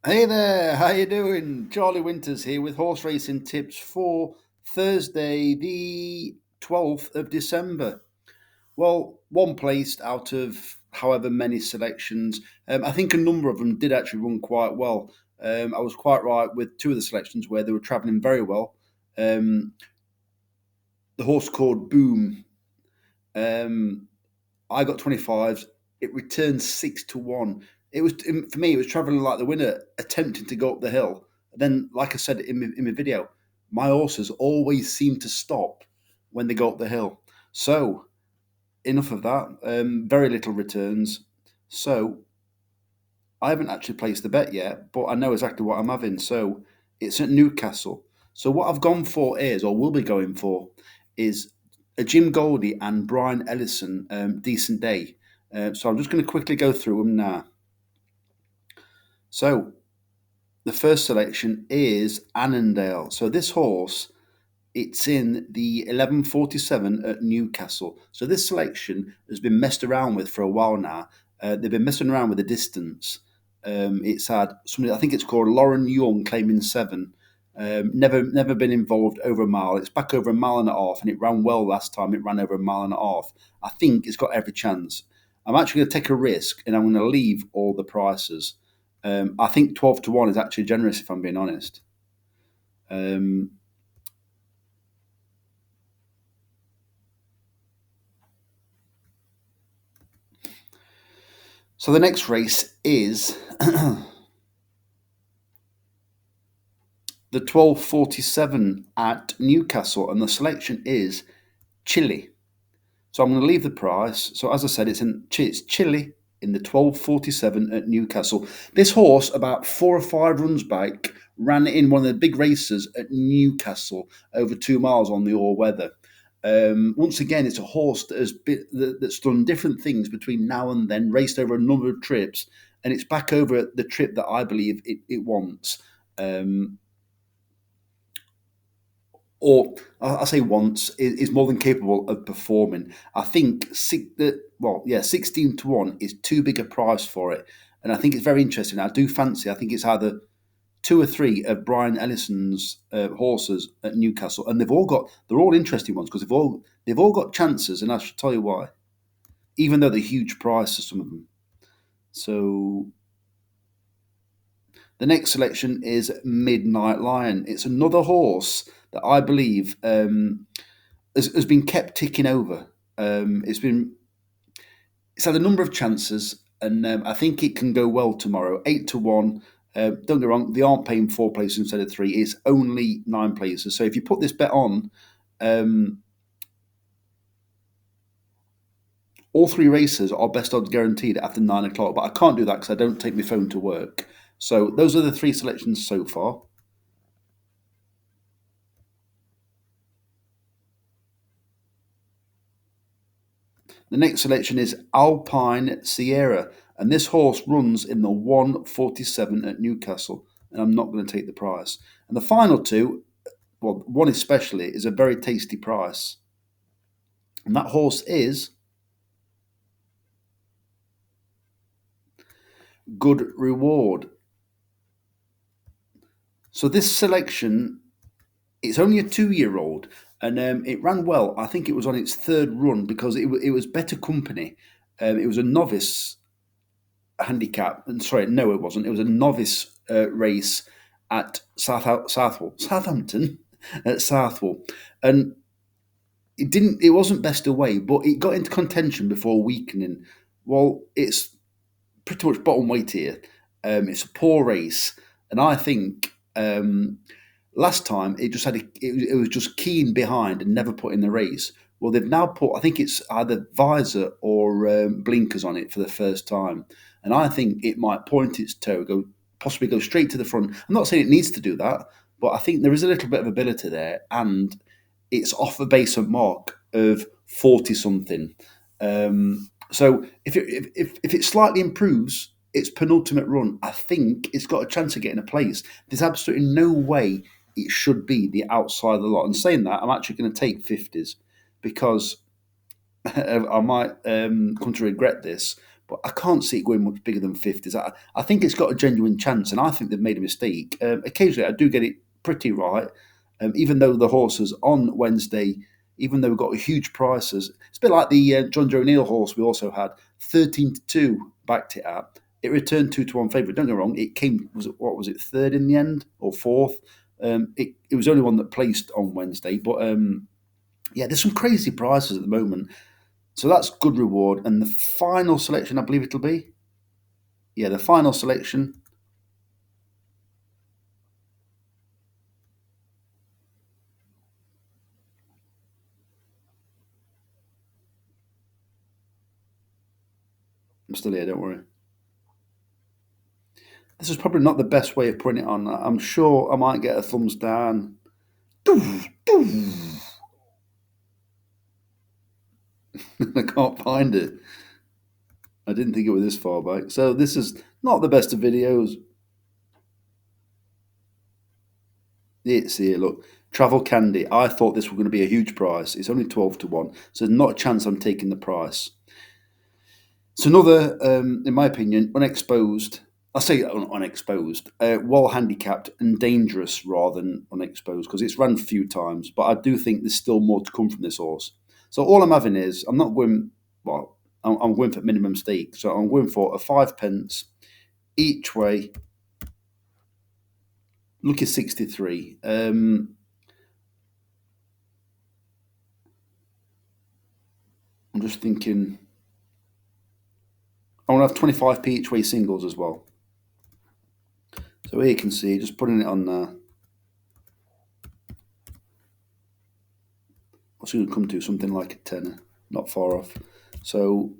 Hey there, how you doing? Charlie Winters here with horse racing tips for Thursday, the 12th of December. Well, one placed out of however many selections. I think a number of them did actually run quite well. I was quite right with two of the selections where they were travelling very well. Um, the horse called Boom. Um, I got 25s. It returned 6-1. It was for me. It was travelling like the winner, attempting to go up the hill. Then, like I said in my video, my horses always seem to stop when they go up the hill. So enough of that. Very little returns. So I haven't actually placed the bet yet, but I know exactly what I'm having. So it's at Newcastle. So what I've gone for is, or will be going for, is a Jim Goldie and Brian Ellison decent day. So I'm just going to quickly go through them now. So the first selection is Annandale. So this horse, it's in the 1147 at Newcastle. So this selection has been messed around with for a while now. They've been messing around with the distance. It's had somebody, I think it's called Lauren Young, claiming seven. Never been involved over a mile. It's back over a mile and a half, and it ran well last time. It ran over a mile and a half. I think it's got every chance. I'm actually going to take a risk, and I'm going to leave all the prices. I think 12-1 is actually generous, if I'm being honest. Um, so the next race is the 1247 at Newcastle, and the selection is Chile. So I'm going to leave the price. So as I said, it's Chile in the 1247 at Newcastle. This horse, about 4 or 5 runs back, ran in one of the big races at Newcastle over 2 miles on the all weather. Once again, it's a horse that's done different things between now and then, raced over a number of trips, and it's back over the trip that I believe it wants. Um, or I say once is more than capable of performing. I think 16-1 is too big a price for it, and I think it's very interesting. I do fancy. I think it's either two or three of Brian Ellison's horses at Newcastle, and they're all interesting ones because they've all got chances, and I should tell you why. Even though they're huge prices, some of them. So the next selection is Midnight Lion. It's another horse that I believe has been kept ticking over. It's had a number of chances, and I think it can go well tomorrow. 8-1. Don't get me wrong; they aren't paying 4 places instead of three. It's only 9 places. So if you put this bet on, um, all three races are best odds guaranteed after 9 o'clock. But I can't do that because I don't take my phone to work. So those are the three selections so far. The next selection is Alpine Sierra, and this horse runs in the 147 at Newcastle, and I'm not going to take the price. And the final two, well, one especially, is a very tasty price, and that horse is Good Reward. So this selection, it's only a 2-year-old, and it ran well. I think it was on its third run because it was better company. It was a novice handicap. And sorry, no, it wasn't. It was a novice race at Southampton, at Southwell, and it didn't. It wasn't best away, but it got into contention before weakening. Well, it's pretty much bottom weight here. It's a poor race, and I think last time it just it was just keen behind and never put in the race. Well, they've now put, I think it's either visor or blinkers on it for the first time, and I think it might point its toe, possibly go straight to the front. I'm not saying it needs to do that, but I think there is a little bit of ability there, and it's off a base of mark of 40 something. So if it slightly improves its penultimate run, I think it's got a chance of getting a place. There's absolutely no way it should be the outside of the lot. And saying that, I'm actually going to take 50s because I might come to regret this. but I can't see it going much bigger than 50s. I think it's got a genuine chance, and I think they've made a mistake. Occasionally, I do get it pretty right, even though the horses on Wednesday, even though we got huge prices, it's a bit like the John Joe Neal horse we also had, 13-2 backed it at. It returned 2-1 favourite. Don't get me wrong, it came, what was it, third in the end or fourth? It was the only one that placed on Wednesday, but yeah, there's some crazy prices at the moment. So that's good reward. And the final selection, I believe it'll be. Yeah, the final selection. I'm still here, don't worry. This is probably not the best way of putting it on. I'm sure I might get a thumbs down. I can't find it. I didn't think it was this far back. So this is not the best of videos. It's here, look. Travel Candy. I thought this was going to be a huge price. It's only 12-1. So there's not a chance I'm taking the price. It's another, in my opinion, unexposed. I say unexposed, well handicapped and dangerous rather than unexposed because it's run a few times. But I do think there's still more to come from this horse. So all I'm having is I'm not going. Well, I'm going for minimum stake. So I'm going for a 5 pence each way. Look at 63. I'm just thinking. I want to have 25p each way singles as well. So here you can see, just putting it on there. What's it going to come to? Something like a tenner, not far off. So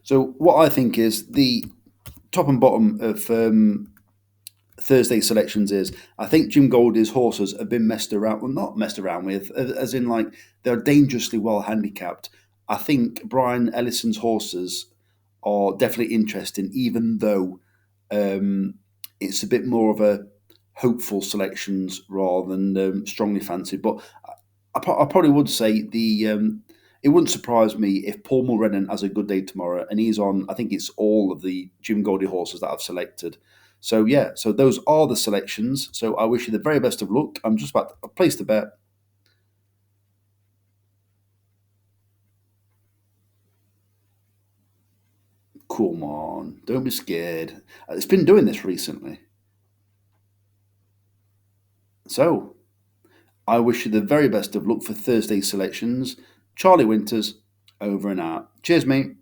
what I think is the top and bottom of Thursday selections is I think Jim Goldie's horses have been messed around, well, not messed around with, as in like they're dangerously well handicapped. I think Brian Ellison's horses are definitely interesting, even though it's a bit more of a hopeful selections rather than strongly fancied. But I probably would say it wouldn't surprise me if Paul Mulrennan has a good day tomorrow and he's on. I think it's all of the Jim Goldie horses that I've selected. So yeah, so those are the selections. So I wish you the very best of luck. I'm just about to place the bet. Come on, don't be scared. It's been doing this recently. So I wish you the very best of luck for Thursday selections. Charlie Winters, over and out. Cheers, mate.